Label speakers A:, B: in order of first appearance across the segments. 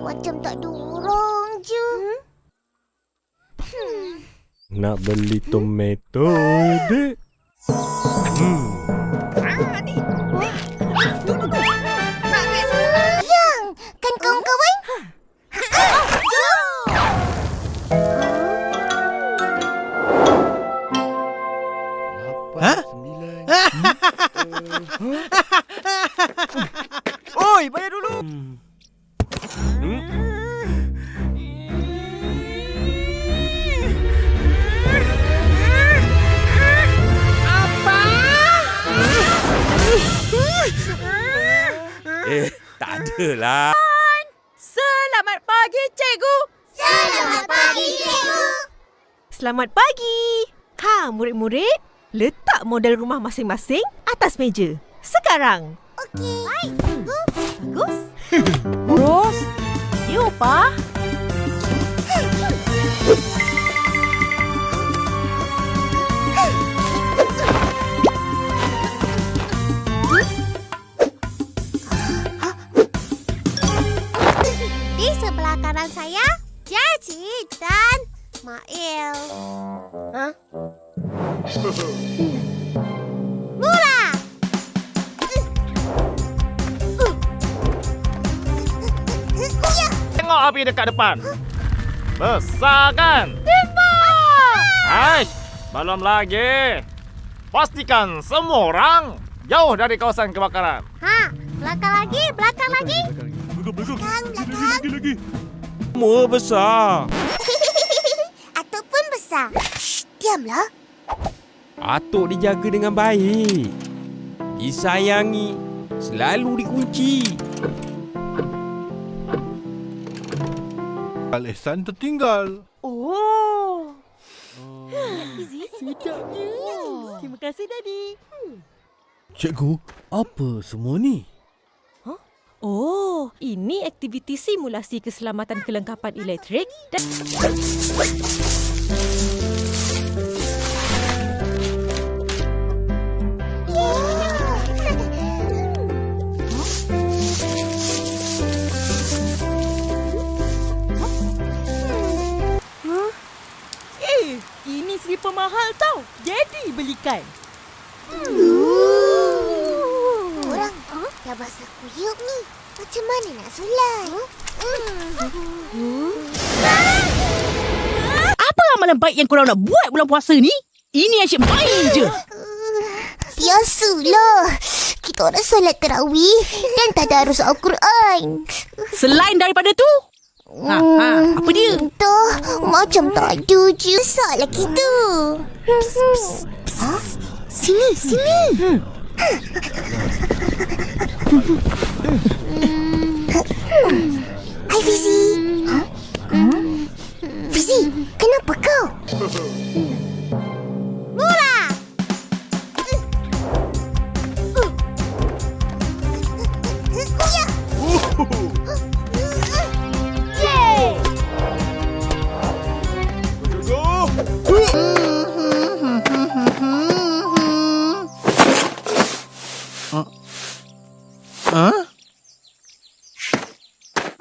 A: Macam tak ada orang je.
B: Nak beli tomato, dek?
A: Yang, kan kawan-kawan?
C: Oi, bayar dulu.
B: Tak adalah.
D: Selamat pagi, cikgu.
A: Selamat pagi, cikgu.
D: Selamat pagi. Murid-murid, letak model rumah masing-masing atas meja. Sekarang.
A: Okey.
D: Bagus. Terus, you, Pa.
A: Di sebelah kanan saya, Cici dan Mail. Mula!
C: Tengok api dekat depan. Besar kan? Aish, belum lagi. Pastikan semua orang jauh dari kawasan kebakaran.
A: Belakang lagi, belakang lagi. Belakang.
B: Semua besar.
A: Ataupun besar. Shh, diamlah.
B: Atuk dijaga dengan baik. Disayangi. Selalu dikunci.
E: Ihsan tertinggal.
D: Oh. Sedapnya. Terima kasih, Daddy.
E: Cikgu, apa semua ni?
D: Oh, ini aktiviti simulasi keselamatan kelengkapan elektrik dan... ini selipar mahal tau. Jadi belikan.
A: Orang dah basah kuyup ni. Macam mana nak solat?
F: Apa amalan baik yang korang nak buat bulan puasa ni? Ini asyik main je.
A: Biasalah. Kita orang solat tarawih dan tadarus Al-Quran.
F: Selain daripada tu, apa dia?
A: Entah, macam tak ada je. Besarlah kita. Sini. Hai Fizi. Fizi, kenapa kau? Mula. Yeay.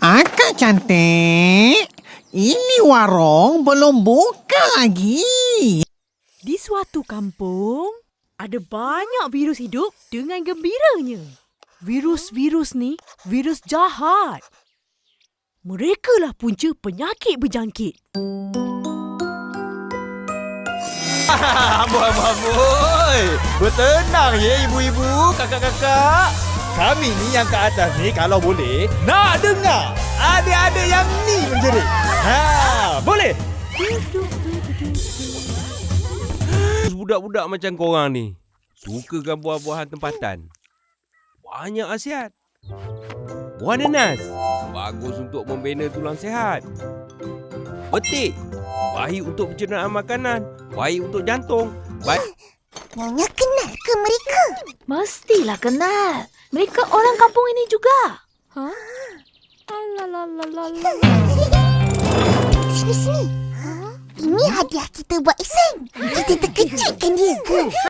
G: Akak cantik, ini warung belum buka lagi.
D: Di suatu kampung, ada banyak virus hidup dengan gembiranya. Virus-virus ni, virus jahat. Merekalah punca penyakit berjangkit.
C: Amboi. Bertenang ya ibu-ibu, kakak-kakak. Kami ni yang ke atas ni kalau boleh nak dengar adik-adik yang ni menjerit. Boleh?
B: Budak-budak macam korang ni sukakan buah-buahan tempatan. Banyak khasiat. Buah nanas bagus untuk membina tulang sihat. Petik baik untuk pencernaan makanan, baik untuk jantung.
A: Nyonya kenal ke mereka?
H: Mestilah kenal. Mereka orang kampung ini juga.
A: Sini. Ini hadiah kita buat Ihsan. Kita terkejutkan dia.